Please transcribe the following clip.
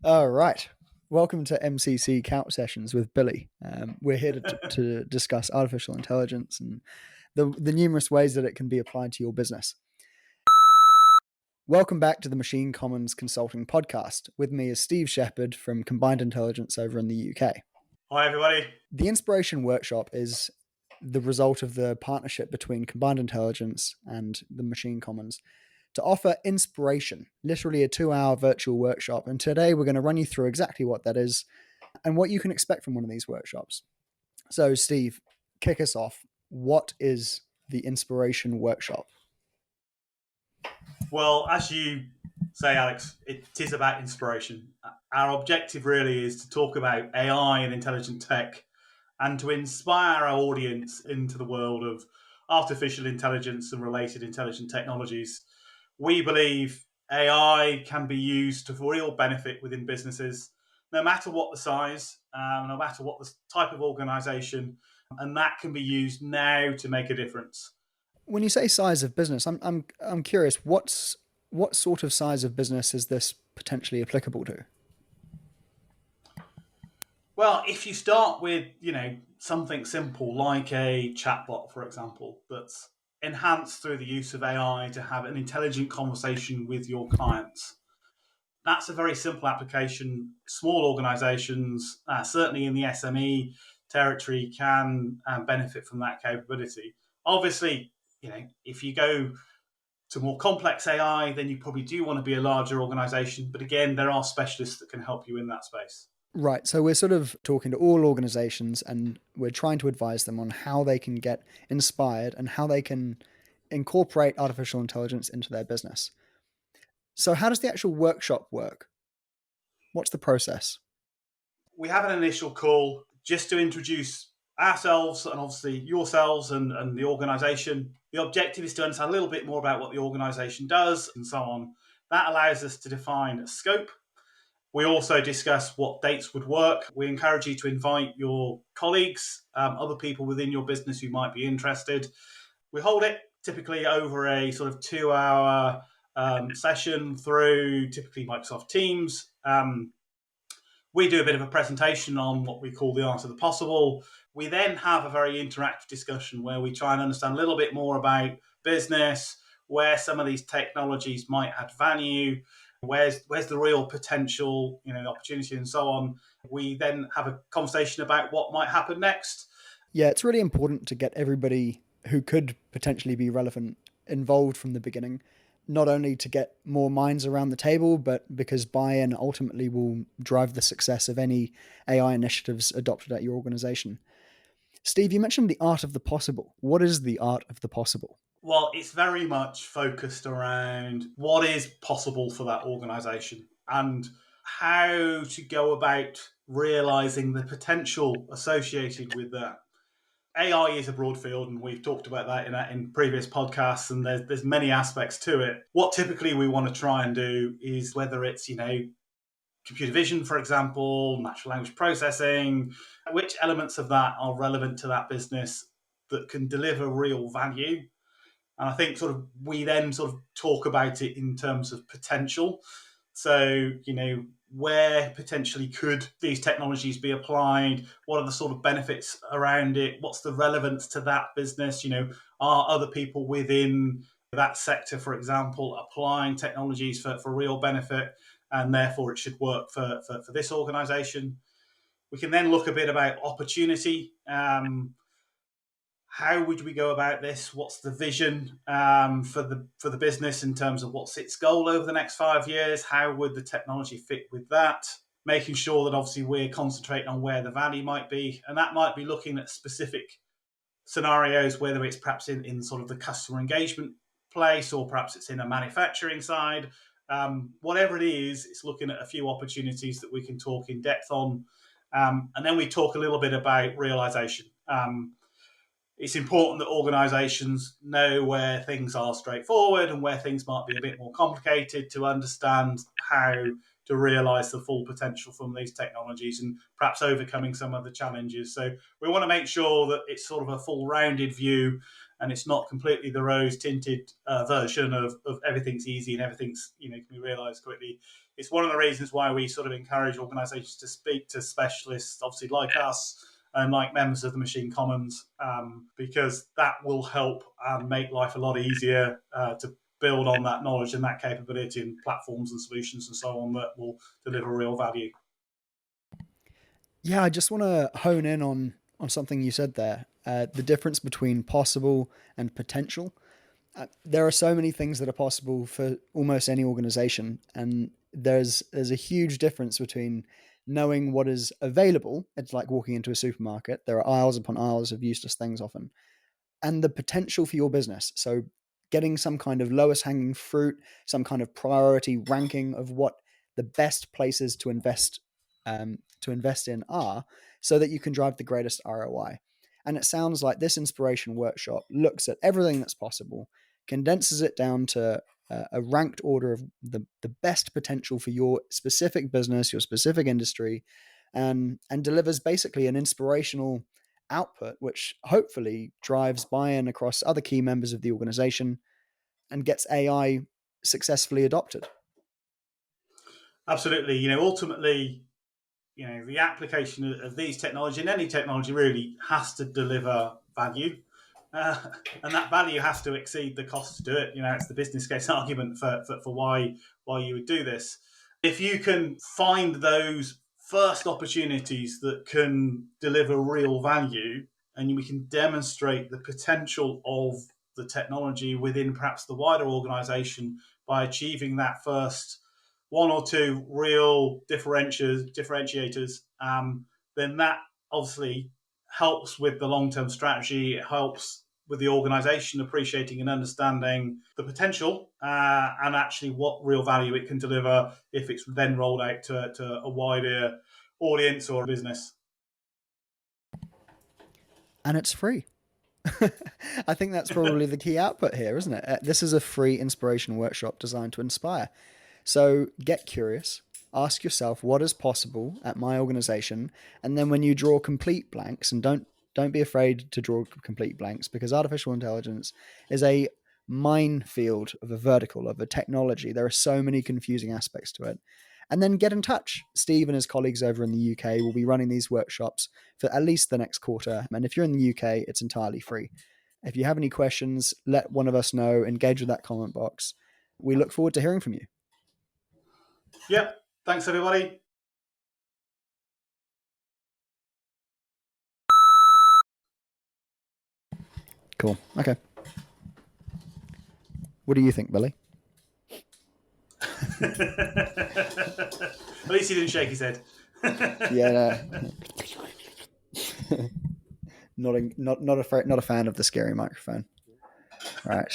All right. Welcome to MCC Couch Sessions with Billy. We're here to discuss artificial intelligence and the numerous ways that it can be applied to your business. Welcome back to the Machine Commons Consulting Podcast. With me is Steve Sheppard from Combined Intelligence over in the UK. Hi, everybody. The Inspiration Workshop is the result of the partnership between Combined Intelligence and the Machine Commons to offer inspiration, literally a 2-hour virtual workshop. And today we're going to run you through exactly what that is and what you can expect from one of these workshops. So, Steve, kick us off. What is the Inspiration Workshop? Well, as you say, Alex, it is about inspiration. Our objective really is to talk about AI and intelligent tech and to inspire our audience into the world of artificial intelligence and related intelligent technologies. We believe AI can be used for real benefit within businesses, no matter what the size, no matter what the type of organization, and that can be used now to make a difference. When you say size of business, I'm curious. What sort of size of business is this potentially applicable to? Well, if you start with, something simple like a chatbot, for example, that's enhanced through the use of AI to have an intelligent conversation with your clients, that's a very simple application. Small organizations, certainly in the SME territory, can benefit from that capability. Obviously, if you go to more complex AI, then you probably do want to be a larger organization. But again, there are specialists that can help you in that space. Right. So we're sort of talking to all organizations and we're trying to advise them on how they can get inspired and how they can incorporate artificial intelligence into their business. So how does the actual workshop work? What's the process? We have an initial call just to introduce ourselves and obviously yourselves and the organization. The objective is to understand a little bit more about what the organization does and so on. That allows us to define a scope. We also discuss what dates would work. We encourage you to invite your colleagues, other people within your business who might be interested. We hold it typically over a sort of 2-hour session through typically Microsoft Teams. We do a bit of a presentation on what we call the art of the possible. We then have a very interactive discussion where we try and understand a little bit more about business, where some of these technologies might add value, where's the real potential, opportunity and so on. We then have a conversation about what might happen next. Yeah, it's really important to get everybody who could potentially be relevant involved from the beginning, not only to get more minds around the table, but because buy-in ultimately will drive the success of any AI initiatives adopted at your organization. Steve, you mentioned the art of the possible. What is the art of the possible? Well, it's very much focused around what is possible for that organization and how to go about realizing the potential associated with that. AI is a broad field, and we've talked about that in previous podcasts, and there's many aspects to it. What typically we want to try and do is whether it's, computer vision, for example, natural language processing, which elements of that are relevant to that business that can deliver real value. And I think we then talk about it in terms of potential. So, where potentially could these technologies be applied? What are the sort of benefits around it? What's the relevance to that business? Are other people within that sector, for example, applying technologies for real benefit? And therefore it should work for this organization. We can then look a bit about opportunity. How would we go about this? What's the vision for the business in terms of what's its goal over the next 5 years? How would the technology fit with that? Making sure that obviously we're concentrating on where the value might be. And that might be looking at specific scenarios, whether it's perhaps in sort of the customer engagement place or perhaps it's in a manufacturing side. Whatever it is, it's looking at a few opportunities that we can talk in depth on. And then we talk a little bit about realization. It's important that organisations know where things are straightforward and where things might be a bit more complicated to understand how to realise the full potential from these technologies and perhaps overcoming some of the challenges. So we want to make sure that it's sort of a full rounded view and it's not completely the rose tinted version of everything's easy and everything's can be realised quickly. It's one of the reasons why we sort of encourage organisations to speak to specialists, obviously like us and like members of the Machine Commons, because that will help make life a lot easier to build on that knowledge and that capability and platforms and solutions and so on that will deliver real value. Yeah, I just want to hone in on something you said there. The difference between possible and potential. There are so many things that are possible for almost any organization, and there's a huge difference between knowing what is available. It's like walking into a supermarket. There are aisles upon aisles of useless things often, and the potential for your business. So getting some kind of lowest hanging fruit, some kind of priority ranking of what the best places to invest in are, so that you can drive the greatest ROI. And it sounds like this inspiration workshop looks at everything that's possible, condenses it down to a ranked order of the best potential for your specific business, your specific industry, and delivers basically an inspirational output, which hopefully drives buy-in across other key members of the organization and gets AI successfully adopted. Absolutely. Ultimately, the application of these technology and any technology really has to deliver value. Uh, and that value has to exceed the cost to do it. It's the business case argument for why you would do this. If you can find those first opportunities that can deliver real value and we can demonstrate the potential of the technology within perhaps the wider organization by achieving that first one or two real differentiators, then that obviously helps with the long-term strategy. It helps with the organization appreciating and understanding the potential and actually what real value it can deliver if it's then rolled out to a wider audience or business. And it's free. I think that's probably the key output here, isn't it? This is a free inspiration workshop designed to inspire. So get curious, ask yourself what is possible at my organization, and then when you draw complete blanks, and don't be afraid to draw complete blanks, because artificial intelligence is a minefield of a vertical of a technology. There are so many confusing aspects to it. And then get in touch. Steve and his colleagues over in the UK will be running these workshops for at least the next quarter. And if you're in the UK, it's entirely free. If you have any questions, let one of us know, engage with that comment box. We look forward to hearing from you. Yep. Thanks, everybody. Cool. Okay. What do you think, Billy? At least he didn't shake his head. Yeah. No. Not a fan of the scary microphone. Right.